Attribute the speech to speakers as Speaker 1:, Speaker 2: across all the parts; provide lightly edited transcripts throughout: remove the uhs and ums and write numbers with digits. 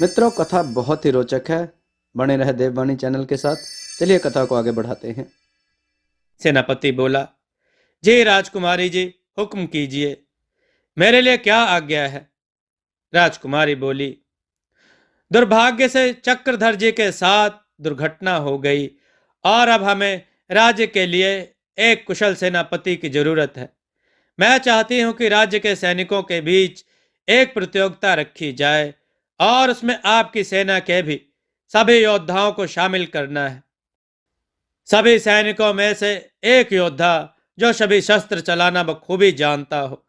Speaker 1: मित्रों, कथा बहुत ही रोचक है। बने रहे देववाणी चैनल के साथ। चलिए कथा को आगे बढ़ाते हैं।
Speaker 2: सेनापति बोला, जी राजकुमारी जी, हुक्म कीजिए, मेरे लिए क्या आज्ञा है। राजकुमारी बोली, दुर्भाग्य से चक्रधर जी के साथ दुर्घटना हो गई और अब हमें राज्य के लिए एक कुशल सेनापति की जरूरत है। मैं चाहती हूं कि राज्य के सैनिकों के बीच एक प्रतियोगिता रखी जाए और उसमें आपकी सेना के भी सभी योद्धाओं को शामिल करना है। सभी सैनिकों में से एक योद्धा जो सभी शस्त्र चलाना बखूबी जानता हो,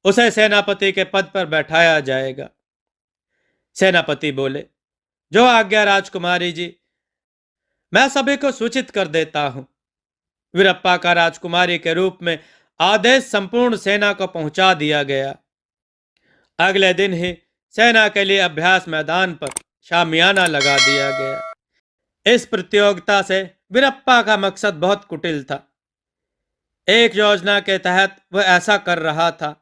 Speaker 2: उसे सेनापति के पद पर बैठाया जाएगा। सेनापति बोले, जो आज्ञा राजकुमारी जी। मैं सभी को सूचित कर देता हूं। वीरप्पा का राजकुमारी के रूप में आदेश संपूर्ण सेना को पहुंचा दिया गया। अगले दिन ही सेना के लिए अभ्यास मैदान पर शामियाना लगा दिया गया। इस प्रतियोगिता से वीरप्पा का मकसद बहुत कुटिल था। एक योजना के तहत वह ऐसा कर रहा था।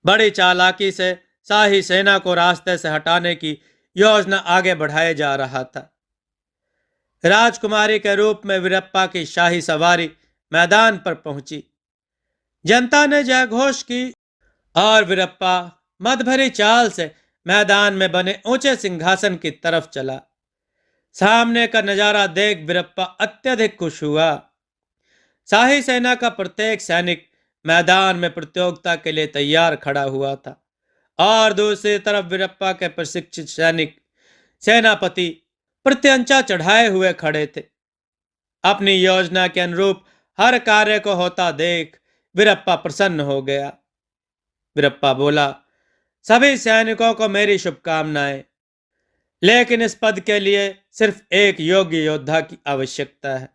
Speaker 2: बड़ी चालाकी से शाही सेना को रास्ते से हटाने की योजना आगे बढ़ाए जा रहा था। राजकुमारी के रूप में वीरप्पा की शाही सवारी मैदान पर पहुंची। जनता ने जयघोष की और वीरप्पा मद भरी चाल से मैदान में बने ऊंचे सिंहासन की तरफ चला। सामने का नजारा देख वीरप्पा अत्यधिक खुश हुआ। शाही सेना का प्रत्येक सैनिक मैदान में प्रतियोगिता के लिए तैयार खड़ा हुआ था और दूसरी तरफ वीरप्पा के प्रशिक्षित सैनिक सेनापति प्रत्यंचा चढ़ाए हुए खड़े थे। अपनी योजना के अनुरूप हर कार्य को होता देख वीरप्पा प्रसन्न हो गया। वीरप्पा बोला, सभी सैनिकों को मेरी शुभकामनाएं, लेकिन इस पद के लिए सिर्फ एक योग्य योद्धा की आवश्यकता है।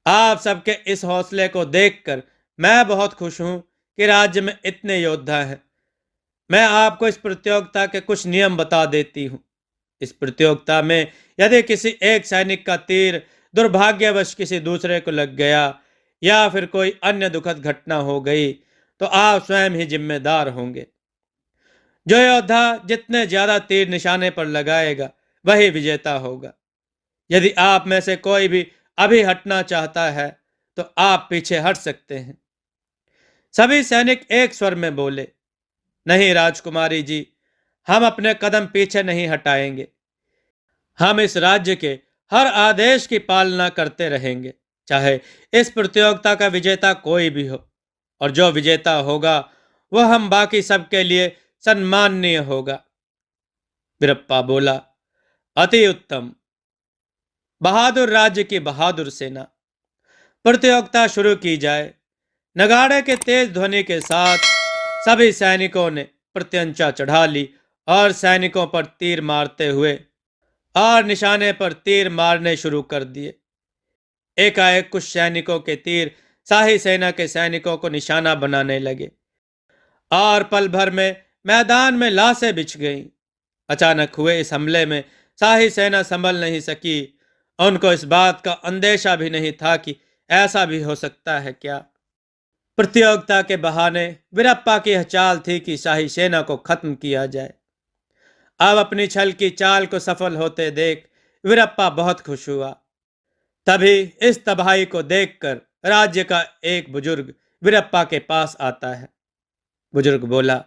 Speaker 2: आप सबके इस हौसले को देखकर मैं बहुत खुश हूं कि राज्य में इतने योद्धा हैं। मैं आपको इस प्रतियोगिता के कुछ नियम बता देती हूं। इस प्रतियोगिता में यदि किसी एक सैनिक का तीर दुर्भाग्यवश किसी दूसरे को लग गया या फिर कोई अन्य दुखद घटना हो गई, तो आप स्वयं ही जिम्मेदार होंगे। जो योद्धा जितने ज्यादा तीर निशाने पर लगाएगा वही विजेता होगा। यदि आप में से कोई भी अभी हटना चाहता है तो आप पीछे हट सकते हैं। सभी सैनिक एक स्वर में बोले, नहीं राजकुमारी जी, हम अपने कदम पीछे नहीं हटाएंगे। हम इस राज्य के हर आदेश की पालना करते रहेंगे, चाहे इस प्रतियोगिता का विजेता कोई भी हो। और जो विजेता होगा वह हम बाकी सबके लिए सम्माननीय होगा। वीरप्पा बोला, अति उत्तम। बहादुर राज्य की बहादुर सेना। प्रतियोगिता शुरू की जाए। नगाड़े के तेज ध्वनि के साथ सभी सैनिकों ने प्रत्यंचा चढ़ा ली और सैनिकों पर तीर मारते हुए और निशाने पर तीर मारने शुरू कर दिए। एकाएक कुछ सैनिकों के तीर शाही सेना के सैनिकों को निशाना बनाने लगे और पल भर में मैदान में लाशें बिछ गईं। अचानक हुए इस हमले में शाही सेना संभल नहीं सकी। उनको इस बात का अंदेशा भी नहीं था कि ऐसा भी हो सकता है क्या। प्रतियोगिता के बहाने वीरप्पा की यह चाल थी कि शाही सेना को खत्म किया जाए। अब अपनी छल की चाल को सफल होते देख वीरप्पा बहुत खुश हुआ। तभी इस तबाही को देखकर राज्य का एक बुजुर्ग वीरप्पा के पास आता है। बुजुर्ग बोला,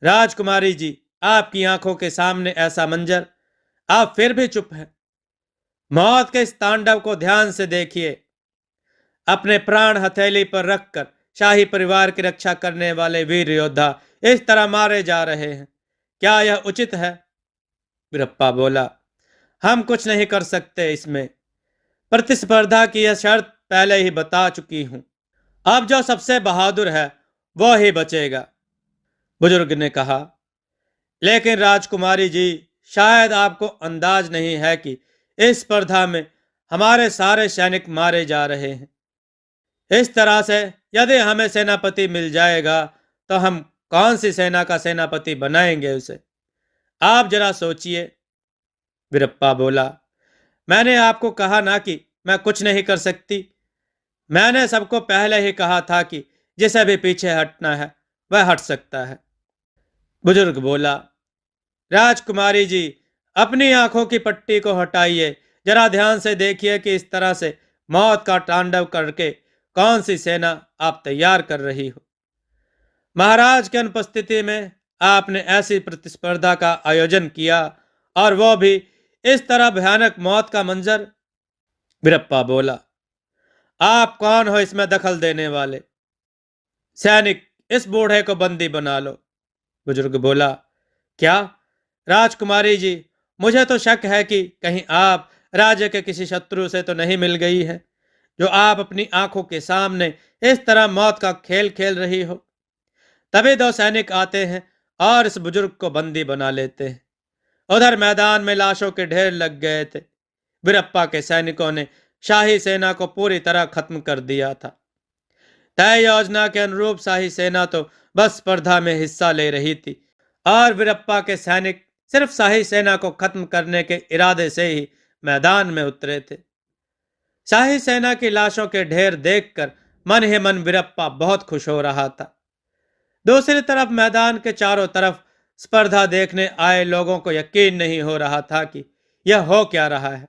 Speaker 2: राजकुमारी जी, आपकी आंखों के सामने ऐसा मंजर, आप फिर भी चुप हैं। मौत के इस तांडव को ध्यान से देखिए। अपने प्राण हथेली पर रखकर शाही परिवार की रक्षा करने वाले वीर योद्धा इस तरह मारे जा रहे हैं। क्या यह उचित है? वीरप्पा बोला, हम कुछ नहीं कर सकते इसमें। प्रतिस्पर्धा की यह शर्त पहले ही बता चुकी हूं। अब जो सबसे बहादुर है वो ही बचेगा। बुजुर्ग ने कहा, लेकिन राजकुमारी जी, शायद आपको अंदाज नहीं है कि इस स्पर्धा में हमारे सारे सैनिक मारे जा रहे हैं। इस तरह से यदि हमें सेनापति मिल जाएगा तो हम कौन सी सेना का सेनापति बनाएंगे उसे? आप जरा सोचिए। वीरप्पा बोला, मैंने आपको कहा ना कि मैं कुछ नहीं कर सकती। मैंने सबको पहले ही कहा था कि जिसे भी पीछे हटना है वह हट सकता है। बुजुर्ग बोला, राजकुमारी जी, अपनी आंखों की पट्टी को हटाइए, जरा ध्यान से देखिए कि इस तरह से मौत का तांडव करके कौन सी सेना आप तैयार कर रही हो। महाराज की अनुपस्थिति में आपने ऐसी प्रतिस्पर्धा का आयोजन किया, और वो भी इस तरह भयानक मौत का मंजर। वीरप्पा बोला, आप कौन हो इसमें दखल देने वाले? सैनिक, इस बूढ़े को बंदी बना लो। बुजुर्ग बोला, क्या राजकुमारी जी, मुझे तो शक है कि कहीं आप राज्य के किसी शत्रु से तो नहीं मिल गई है, जो आप अपनी आंखों के सामने इस तरह मौत का खेल खेल रही हो। तभी दो सैनिक आते हैं और इस बुजुर्ग को बंदी बना लेते हैं। उधर मैदान में लाशों के ढेर लग गए थे। वीरप्पा के सैनिकों ने शाही सेना को पूरी तरह खत्म कर दिया था। तय योजना के अनुरूप शाही सेना तो बस स्पर्धा में हिस्सा ले रही थी, और वीरप्पा के सैनिक सिर्फ शाही सेना को खत्म करने के इरादे से ही मैदान में उतरे थे। शाही सेना की लाशों के ढेर देखकर मन ही मन वीरप्पा बहुत खुश हो रहा था। दूसरी तरफ मैदान के चारों तरफ स्पर्धा देखने आए लोगों को यकीन नहीं हो रहा था कि यह हो क्या रहा है।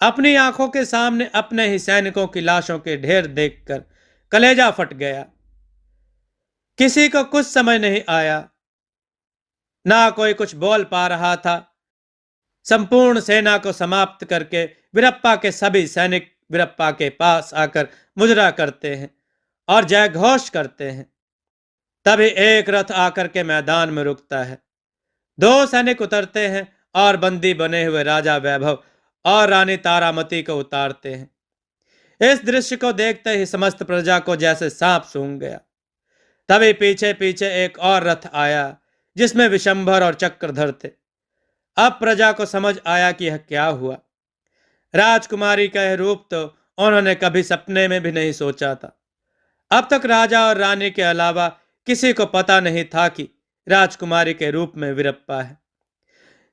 Speaker 2: अपनी आंखों के सामने अपने ही सैनिकों की लाशों के ढेर देखकर कलेजा फट गया। किसी को कुछ समझ नहीं आया, ना कोई कुछ बोल पा रहा था। संपूर्ण सेना को समाप्त करके वीरप्पा के सभी सैनिक वीरप्पा के पास आकर मुजरा करते हैं और जय घोष करते हैं। तभी एक रथ आकर के मैदान में रुकता है। दो सैनिक उतरते हैं और बंदी बने हुए राजा वैभव और रानी तारामती को उतारते हैं। इस दृश्य को देखते ही समस्त प्रजा को जैसे सांप सूंघ गया। तभी पीछे पीछे एक और रथ आया, जिसमें विशंभर और चक्रधर थे। अब प्रजा को समझ आया कि यह क्या हुआ। राजकुमारी का यह रूप तो उन्होंने कभी सपने में भी नहीं सोचा था। अब तक राजा और रानी के अलावा किसी को पता नहीं था कि राजकुमारी के रूप में वीरप्पा है।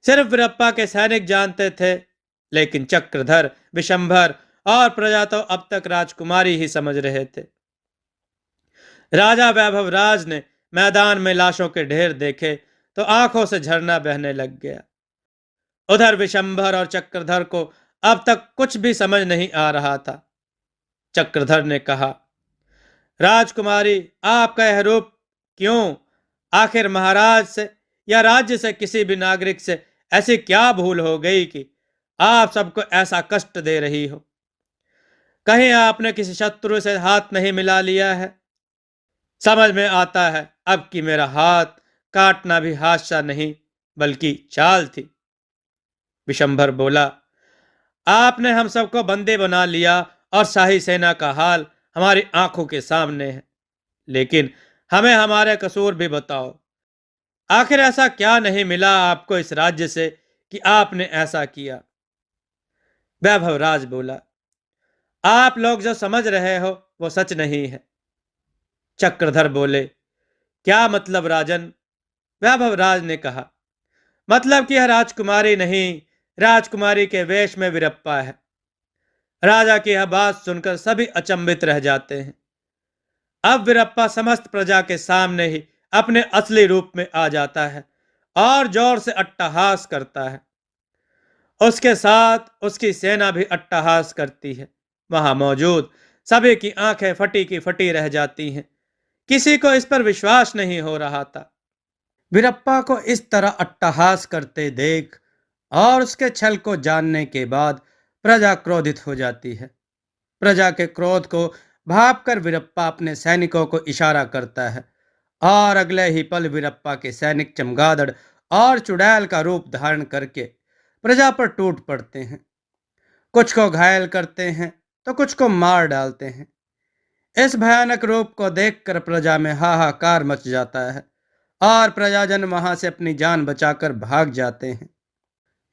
Speaker 2: सिर्फ वीरप्पा के सैनिक जानते थे, लेकिन चक्रधर, विशंभर और प्रजा तो अब तक राजकुमारी ही समझ रहे थे। राजा वैभव राज ने मैदान में लाशों के ढेर देखे तो आंखों से झरना बहने लग गया। उधर विशंभर और चक्रधर को अब तक कुछ भी समझ नहीं आ रहा था। चक्रधर ने कहा, राजकुमारी, आपका यह रूप क्यों? आखिर महाराज से या राज्य से किसी भी नागरिक से ऐसी क्या भूल हो गई कि आप सबको ऐसा कष्ट दे रही हो? कहीं आपने किसी शत्रु से हाथ नहीं मिला लिया है? समझ में आता है अब कि मेरा हाथ काटना भी हादसा नहीं बल्कि चाल थी। विशंभर बोला, आपने हम सबको बंदे बना लिया और शाही सेना का हाल हमारी आंखों के सामने है, लेकिन हमें हमारे कसूर भी बताओ। आखिर ऐसा क्या नहीं मिला आपको इस राज्य से कि आपने ऐसा किया? वैभव राज बोला, आप लोग जो समझ रहे हो वो सच नहीं है। चक्रधर बोले, क्या मतलब राजन? वैभव राज ने कहा, मतलब कि यह राजकुमारी नहीं, राजकुमारी के वेश में वीरप्पा है। राजा की यह बात सुनकर सभी अचंभित रह जाते हैं। अब वीरप्पा समस्त प्रजा के सामने ही अपने असली रूप में आ जाता है और जोर से अट्टहास करता है। उसके साथ उसकी सेना भी अट्टहास करती है। वहां मौजूद सभी की आंखें फटी की फटी रह जाती हैं। किसी को इस पर विश्वास नहीं हो रहा था। वीरप्पा को इस तरह अट्टहास करते देख और उसके छल को जानने के बाद प्रजा क्रोधित हो जाती है। प्रजा के क्रोध को भांपकर वीरप्पा अपने सैनिकों को इशारा करता है और अगले ही पल वीरप्पा के सैनिक चमगादड़ और चुड़ैल का रूप धारण करके प्रजा पर टूट पड़ते हैं। कुछ को घायल करते हैं तो कुछ को मार डालते हैं। इस भयानक रूप को देखकर प्रजा में हाहाकार मच जाता है और प्रजाजन वहां से अपनी जान बचाकर भाग जाते हैं।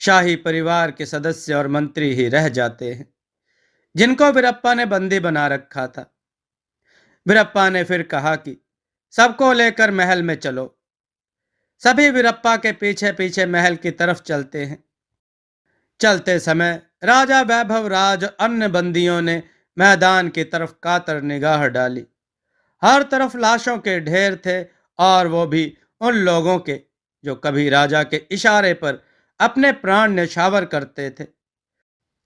Speaker 2: शाही परिवार के सदस्य और मंत्री ही रह जाते हैं, जिनको वीरप्पा ने बंदी बना रखा था। वीरप्पा ने फिर कहा कि सबको लेकर महल में चलो। सभी वीरप्पा के पीछे पीछे महल की तरफ चलते हैं। चलते समय राजा वैभव राज और अन्य बंदियों ने मैदान की तरफ कातर निगाह डाली। हर तरफ लाशों के ढेर थे और वो भी उन लोगों के जो कभी राजा के इशारे पर अपने प्राण न्यौछावर करते थे।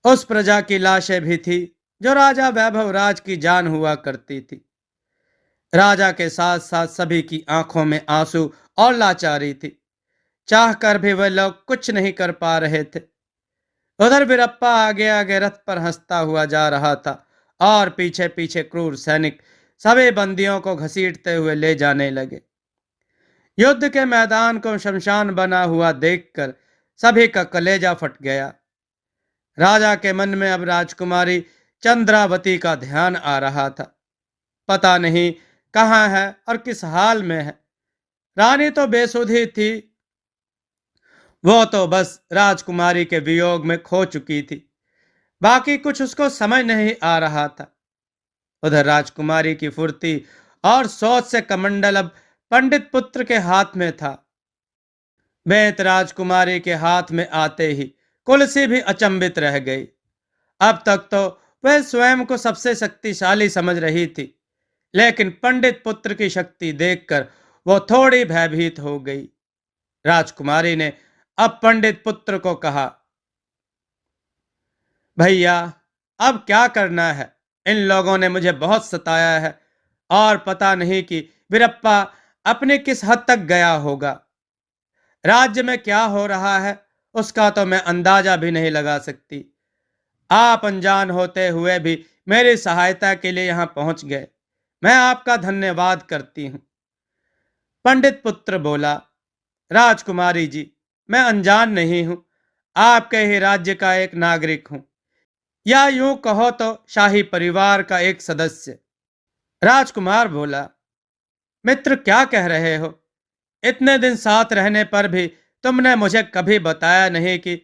Speaker 2: उस प्रजा की लाशें भी थी जो राजा वैभव राज की जान हुआ करती थी। राजा के साथ साथ सभी की आंखों में आंसू और लाचारी थी। चाह कर भी वे लोग कुछ नहीं कर पा रहे थे। उधर वीरप्पा आगे आगे रथ पर हंसता हुआ जा रहा था और पीछे पीछे क्रूर सैनिक सभी बंदियों को घसीटते हुए ले जाने लगे। युद्ध के मैदान को शमशान बना हुआ देखकर सभी का कलेजा फट गया। राजा के मन में अब राजकुमारी चंद्रावती का ध्यान आ रहा था। पता नहीं कहाँ है और किस हाल में है। रानी तो बेसुधी थी, वो तो बस राजकुमारी के वियोग में खो चुकी थी। बाकी कुछ उसको समझ नहीं आ रहा था। उधर राजकुमारी की फुर्ती और सोच से कमंडल अब पंडित पुत्र के हाथ में था। बेत राजकुमारी के हाथ में आते ही कुलसी भी अचंभित रह गई। अब तक तो वह स्वयं को सबसे शक्तिशाली समझ रही थी, लेकिन पंडित पुत्र की शक्ति देखकर वो थोड़ी भयभीत हो गई। राजकुमारी ने अब पंडित पुत्र को कहा, भैया, अब क्या करना है? इन लोगों ने मुझे बहुत सताया है और पता नहीं कि वीरप्पा अपने किस हद तक गया होगा। राज्य में क्या हो रहा है उसका तो मैं अंदाजा भी नहीं लगा सकती। आप अनजान होते हुए भी मेरी सहायता के लिए यहां पहुंच गए। मैं आपका धन्यवाद करती हूं। पंडित पुत्र बोला, राजकुमारी जी, मैं अनजान नहीं हूं। आपके ही राज्य का एक नागरिक हूं, या यूं कहो तो शाही परिवार का एक सदस्य। राजकुमार बोला, मित्र, क्या कह रहे हो? इतने दिन साथ रहने पर भी तुमने मुझे कभी बताया नहीं कि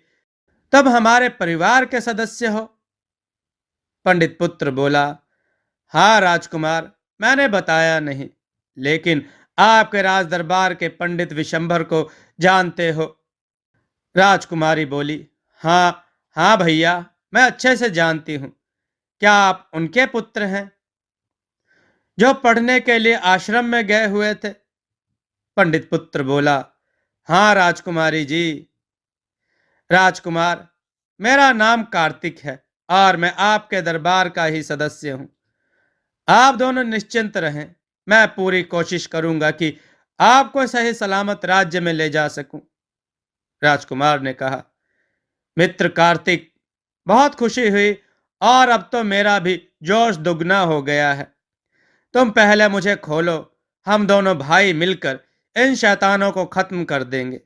Speaker 2: तुम हमारे परिवार के सदस्य हो। पंडित पुत्र बोला, हाँ राजकुमार, मैंने बताया नहीं, लेकिन आपके राज दरबार के पंडित विशंभर को जानते हो। राजकुमारी बोली, हाँ हाँ भैया, मैं अच्छे से जानती हूँ। क्या आप उनके पुत्र हैं जो पढ़ने के लिए आश्रम में गए हुए थे? पंडित पुत्र बोला, हाँ राजकुमारी जी। राजकुमार, मेरा नाम कार्तिक है और मैं आपके दरबार का ही सदस्य हूं। आप दोनों निश्चिंत रहें, मैं पूरी कोशिश करूंगा कि आपको सही सलामत राज्य में ले जा सकूं। राजकुमार ने कहा, मित्र कार्तिक, बहुत खुशी हुई और अब तो मेरा भी जोश दुगना हो गया है। तुम पहले मुझे खोलो, हम दोनों भाई मिलकर इन शैतानों को खत्म कर देंगे।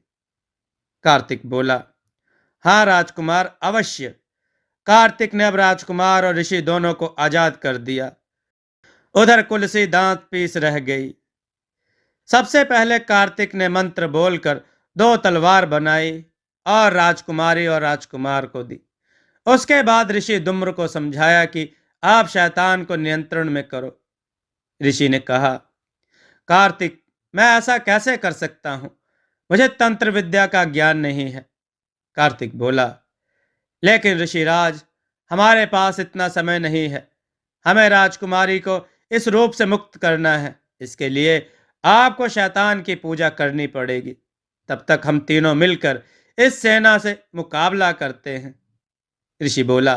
Speaker 2: कार्तिक बोला, हाँ राजकुमार, अवश्य। कार्तिक ने अब राजकुमार और ऋषि दोनों को आजाद कर दिया। उधर कुलसी दांत पीस रह गई। सबसे पहले कार्तिक ने मंत्र बोलकर दो तलवार बनाई और राजकुमारी और राजकुमार को दी। उसके बाद ऋषि दुम्र को समझाया कि आप शैतान को नियंत्रण में करो। ऋषि ने कहा, कार्तिक, मैं ऐसा कैसे कर सकता हूं? मुझे तंत्र विद्या का ज्ञान नहीं है। कार्तिक बोला, लेकिन ऋषिराज, हमारे पास इतना समय नहीं है। हमें राजकुमारी को इस रूप से मुक्त करना है। इसके लिए आपको शैतान की पूजा करनी पड़ेगी। तब तक हम तीनों मिलकर इस सेना से मुकाबला करते हैं। ऋषि बोला,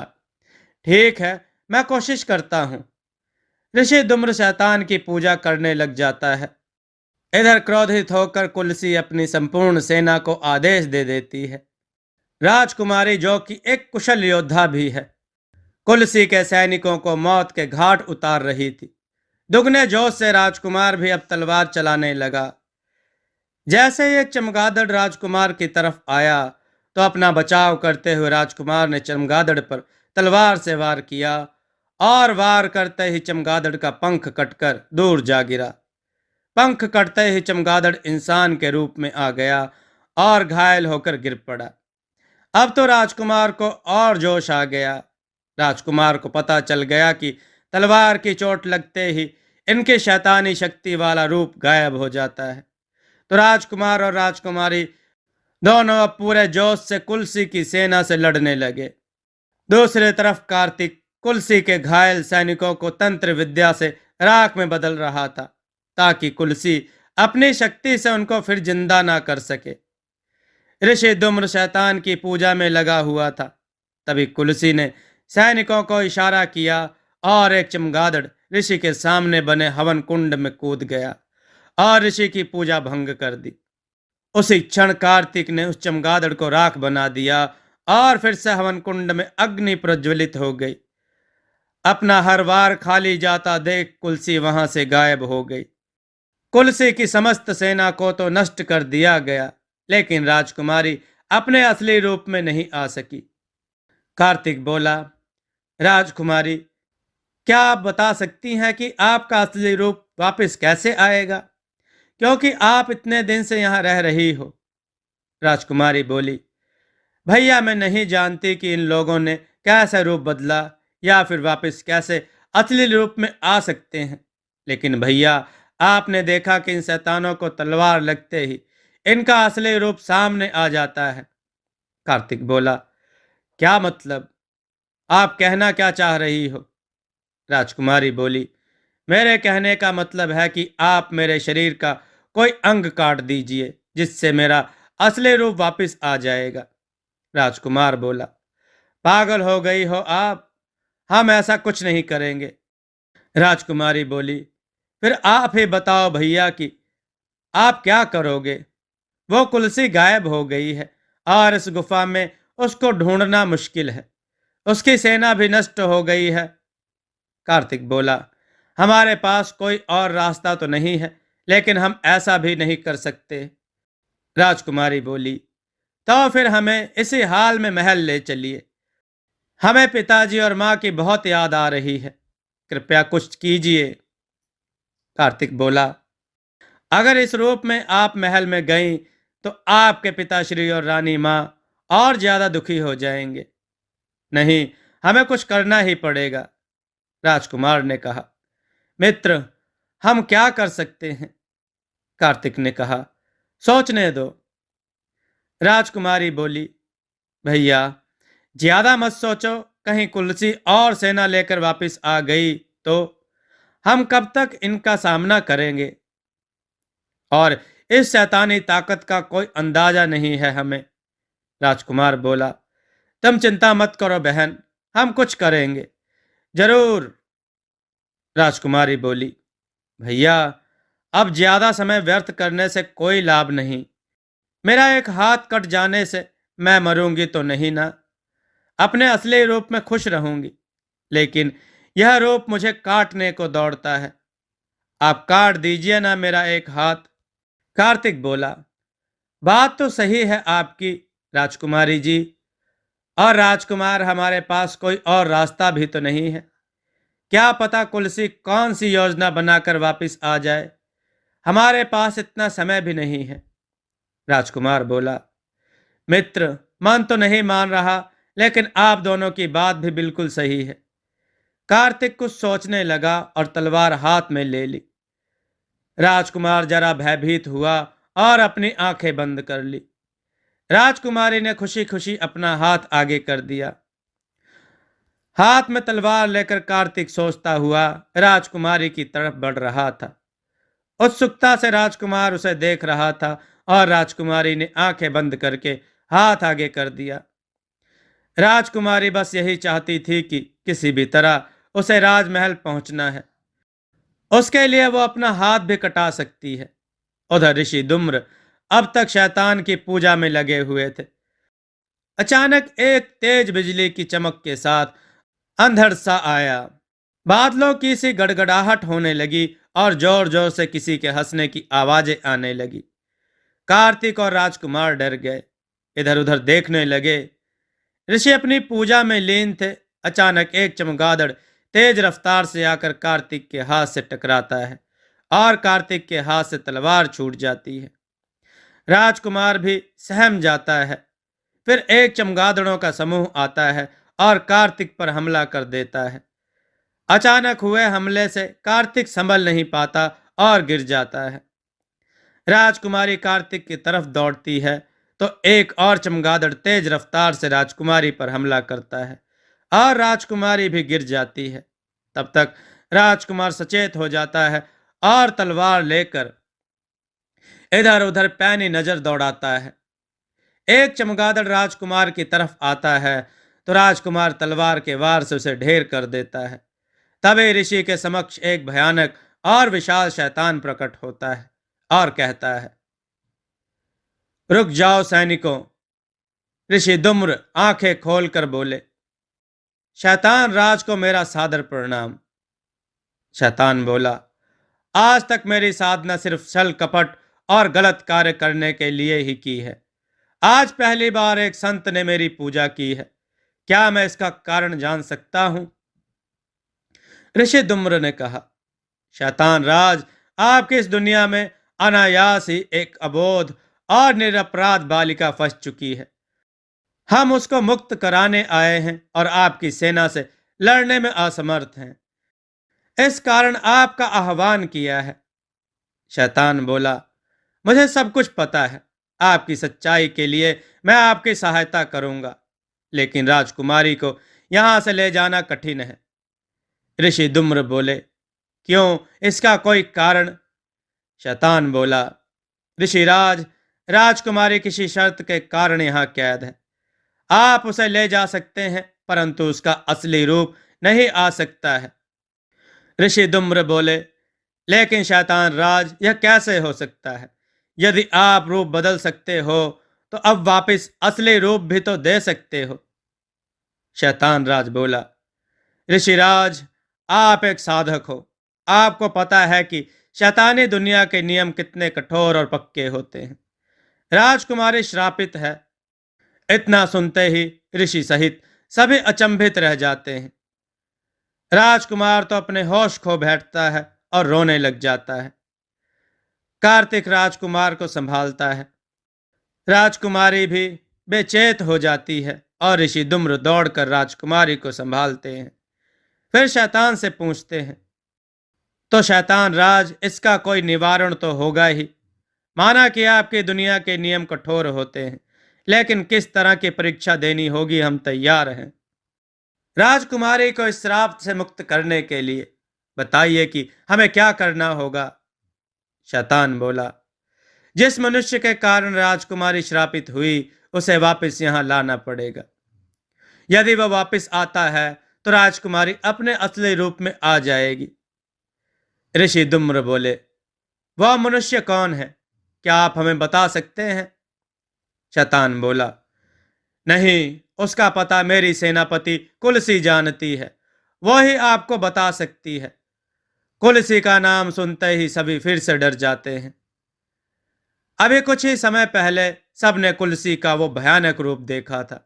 Speaker 2: ठीक है, मैं कोशिश करता हूं। ऋषि दुम्र शैतान की पूजा करने लग जाता है। इधर क्रोधित होकर कुलसी अपनी संपूर्ण सेना को आदेश दे देती है। राजकुमारी, जो कि एक कुशल योद्धा भी है, कुलसी के सैनिकों को मौत के घाट उतार रही थी। दुगने जोश से राजकुमार भी अब तलवार चलाने लगा। जैसे ही एक चमगादड़ राजकुमार की तरफ आया तो अपना बचाव करते हुए राजकुमार ने चमगादड़ पर तलवार से वार किया और वार करते ही चमगादड़ का पंख कटकर दूर जा गिरा। पंख कटते ही चमगादड़ इंसान के रूप में आ गया और घायल होकर गिर पड़ा। अब तो राजकुमार को और जोश आ गया। राजकुमार को पता चल गया कि तलवार की चोट लगते ही इनकी शैतानी शक्ति वाला रूप गायब हो जाता है। तो राजकुमार और राजकुमारी दोनों अब पूरे जोश से कुलसी की सेना से लड़ने लगे। दूसरी तरफ कार्तिक कुलसी के घायल सैनिकों को तंत्र विद्या से राख में बदल रहा था, ताकि कुलसी अपनी शक्ति से उनको फिर जिंदा ना कर सके। ऋषि धूम्र शैतान की पूजा में लगा हुआ था। तभी कुलसी ने सैनिकों को इशारा किया और एक चमगादड़ ऋषि के सामने बने हवन कुंड में कूद गया और ऋषि की पूजा भंग कर दी। उसी क्षण कार्तिक ने उस चमगादड़ को राख बना दिया और फिर से हवन कुंड में अग्नि प्रज्वलित हो गई। अपना हर वार खाली जाता देख कुलसी वहां से गायब हो गई। कुलसी की समस्त सेना को तो नष्ट कर दिया गया, लेकिन राजकुमारी अपने असली रूप में नहीं आ सकी। कार्तिक बोला, राजकुमारी, क्या आप बता सकती हैं कि आपका असली रूप वापस कैसे आएगा, क्योंकि आप इतने दिन से यहाँ रह रही हो। राजकुमारी बोली, भैया, मैं नहीं जानती कि इन लोगों ने कैसा रूप बदला या फिर वापस कैसे असली रूप में आ सकते हैं, लेकिन भैया, आपने देखा कि इन शैतानों को तलवार लगते ही इनका असली रूप सामने आ जाता है। कार्तिक बोला, क्या मतलब? आप कहना क्या चाह रही हो? राजकुमारी बोली, मेरे कहने का मतलब है कि आप मेरे शरीर का कोई अंग काट दीजिए, जिससे मेरा असली रूप वापस आ जाएगा। राजकुमार बोला, पागल हो गई हो आप, हम ऐसा कुछ नहीं करेंगे। राजकुमारी बोली, फिर आप ही बताओ भैया कि आप क्या करोगे? वो कुलसी गायब हो गई है और इस गुफा में उसको ढूंढना मुश्किल है। उसकी सेना भी नष्ट हो गई है। कार्तिक बोला, हमारे पास कोई और रास्ता तो नहीं है, लेकिन हम ऐसा भी नहीं कर सकते। राजकुमारी बोली, तो फिर हमें इसी हाल में महल ले चलिए। हमें पिताजी और माँ की बहुत याद आ रही है, कृपया कुछ कीजिए। कार्तिक बोला, अगर इस रूप में आप महल में गईं तो आपके पिताश्री और रानी माँ और ज्यादा दुखी हो जाएंगे। नहीं, हमें कुछ करना ही पड़ेगा। राजकुमार ने कहा, मित्र, हम क्या कर सकते हैं? कार्तिक ने कहा, सोचने दो। राजकुमारी बोली, भैया, ज्यादा मत सोचो, कहीं कुलसी और सेना लेकर वापस आ गई तो हम कब तक इनका सामना करेंगे? और इस शैतानी ताकत का कोई अंदाजा नहीं है हमें। राजकुमार बोला, तुम चिंता मत करो बहन, हम कुछ करेंगे, जरूर। राजकुमारी बोली, भैया, अब ज्यादा समय व्यर्थ करने से कोई लाभ नहीं। मेरा एक हाथ कट जाने से मैं मरूंगी तो नहीं ना, अपने असली रूप में खुश रहूंगी, लेकिन यह रूप मुझे काटने को दौड़ता है। आप काट दीजिए ना मेरा एक हाथ। कार्तिक बोला, बात तो सही है आपकी राजकुमारी जी, और राजकुमार, हमारे पास कोई और रास्ता भी तो नहीं है। क्या पता कुलसी कौन सी योजना बनाकर वापस आ जाए, हमारे पास इतना समय भी नहीं है। राजकुमार बोला, मित्र, मन तो नहीं मान रहा, लेकिन आप दोनों की बात भी बिल्कुल सही है। कार्तिक कुछ सोचने लगा और तलवार हाथ में ले ली। राजकुमार जरा भयभीत हुआ और अपनी आंखें बंद कर ली। राजकुमारी ने खुशी खुशी अपना हाथ आगे कर दिया। हाथ में तलवार लेकर कार्तिक सोचता हुआ राजकुमारी की तरफ बढ़ रहा था। उत्सुकता से राजकुमार उसे देख रहा था और राजकुमारी ने आंखें बंद करके हाथ आगे कर दिया। राजकुमारी बस यही चाहती थी कि किसी भी तरह उसे राजमहल पहुंचना है। उसके लिए वो अपना हाथ भी कटा सकती है। उधर ऋषि धूम्र अब तक शैतान की पूजा में लगे हुए थे। अचानक एक तेज बिजली की चमक के साथ अंधड़ सा आया। बादलों की सी गड़गड़ाहट होने लगी और जोर जोर से किसी के हंसने की आवाजें आने लगी। कार्तिक और राजकुमार डर गए, इधर उधर देखने लगे। ऋषि अपनी पूजा में लीन थे। अचानक एक चमगादड़ तेज रफ्तार से आकर कार्तिक के हाथ से टकराता है और कार्तिक के हाथ से तलवार छूट जाती है। राजकुमार भी सहम जाता है। फिर एक चमगादड़ों का समूह आता है और कार्तिक पर हमला कर देता है। अचानक हुए हमले से कार्तिक संभल नहीं पाता और गिर जाता है। राजकुमारी कार्तिक की तरफ दौड़ती है तो एक और चमगादड़ तेज रफ्तार से राजकुमारी पर हमला करता है और राजकुमारी भी गिर जाती है। तब तक राजकुमार सचेत हो जाता है और तलवार लेकर इधर उधर पैनी नजर दौड़ाता है। एक चमगादड़ राजकुमार की तरफ आता है तो राजकुमार तलवार के वार से उसे ढेर कर देता है। तभी ऋषि के समक्ष एक भयानक और विशाल शैतान प्रकट होता है और कहता है, रुक जाओ सैनिकों। ऋषि दुम्र आंखें खोलकर बोले, शैतान राज को मेरा सादर प्रणाम। शैतान बोला, आज तक मेरी साधना सिर्फ छल कपट और गलत कार्य करने के लिए ही की है। आज पहली बार एक संत ने मेरी पूजा की है। क्या मैं इसका कारण जान सकता हूं? ऋषि दुम्र ने कहा, शैतान राज, आपकी इस दुनिया में अनायास ही एक अबोध और निरपराध बालिका फंस चुकी है। हम उसको मुक्त कराने आए हैं और आपकी सेना से लड़ने में असमर्थ हैं। इस कारण आपका आह्वान किया है। शैतान बोला, मुझे सब कुछ पता है। आपकी सच्चाई के लिए मैं आपकी सहायता करूंगा, लेकिन राजकुमारी को यहां से ले जाना कठिन है। ऋषि दुम्र बोले, क्यों, इसका कोई कारण? शैतान बोला, ऋषिराज, राजकुमारी किसी शर्त के कारण यहां कैद है। आप उसे ले जा सकते हैं, परंतु उसका असली रूप नहीं आ सकता है। ऋषि दुम्र बोले, लेकिन शैतान राज, यह कैसे हो सकता है? यदि आप रूप बदल सकते हो तो अब वापस असली रूप भी तो दे सकते हो। शैतान राज बोला, ऋषिराज, आप एक साधक हो। आपको पता है कि शैतानी दुनिया के नियम कितने कठोर और पक्के होते हैं। राजकुमारी श्रापित है। इतना सुनते ही ऋषि सहित सभी अचंभित रह जाते हैं। राजकुमार तो अपने होश खो बैठता है और रोने लग जाता है। कार्तिक राजकुमार को संभालता है। राजकुमारी भी बेचैत हो जाती है और ऋषि दुम्र दौड़कर राजकुमारी को संभालते हैं। फिर शैतान से पूछते हैं, तो शैतान राज, इसका कोई निवारण तो होगा ही। माना कि आपकी दुनिया के नियम कठोर होते हैं, लेकिन किस तरह की परीक्षा देनी होगी, हम तैयार हैं। राजकुमारी को इस श्राप से मुक्त करने के लिए बताइए कि हमें क्या करना होगा। शैतान बोला, जिस मनुष्य के कारण राजकुमारी श्रापित हुई उसे वापस यहां लाना पड़ेगा। यदि वह वापस आता है तो राजकुमारी अपने असली रूप में आ जाएगी। ऋषि दुम्र बोले, वह मनुष्य कौन है? क्या आप हमें बता सकते हैं? शैतान बोला, नहीं, उसका पता मेरी सेनापति कुलसी जानती है। वो ही आपको बता सकती है। कुलसी का नाम सुनते ही सभी फिर से डर जाते हैं। अभी कुछ ही समय पहले सबने कुलसी का वो भयानक रूप देखा था।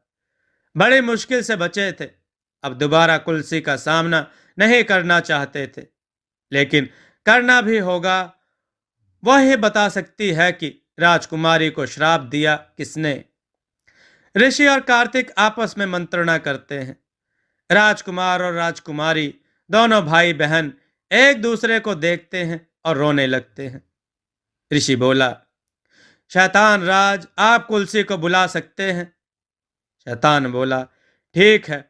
Speaker 2: बड़ी मुश्किल से बचे थे। अब दोबारा कुलसी का सामना नहीं करना चाहते थे, लेकिन करना भी होगा। वह ही बता सकती है कि राजकुमारी को श्राप दिया किसने। ऋषि और कार्तिक आपस में मंत्रणा करते हैं। राजकुमार और राजकुमारी दोनों भाई बहन एक दूसरे को देखते हैं और रोने लगते हैं। ऋषि बोला, शैतान राज, आप कुलसी को बुला सकते हैं। शैतान बोला, ठीक है,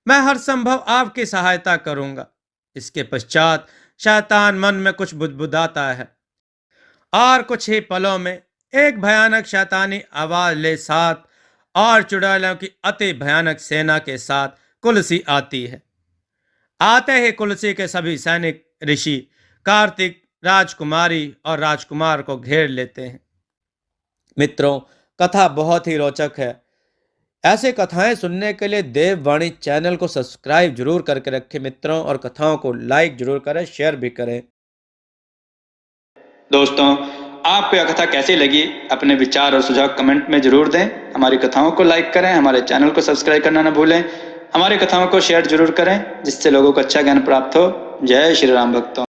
Speaker 2: मैं हर संभव आपकी सहायता करूंगा। इसके पश्चात शैतान मन में कुछ बुदबुदाता है और कुछ ही पलों में एक भयानक शैतानी आवाज ले साथ और चुड़ैलों की अति भयानक सेना के साथ कुलसी आती है। आते ही कुलसी के सभी सैनिक ऋषि, कार्तिक, राजकुमारी और राजकुमार को घेर लेते हैं। मित्रों, कथा बहुत ही रोचक है। ऐसे कथाएं सुनने के लिए देववाणी चैनल को सब्सक्राइब जरूर करके रखें मित्रों, और कथाओं को लाइक जरूर करें, शेयर भी करें।
Speaker 3: दोस्तों, आपको यह कथा कैसी लगी? अपने विचार और सुझाव कमेंट में जरूर दें। हमारी कथाओं को लाइक करें, हमारे चैनल को सब्सक्राइब करना न भूलें। हमारी कथाओं को शेयर जरूर करें, जिससे लोगों को अच्छा ज्ञान प्राप्त हो। जय श्री राम भक्तों।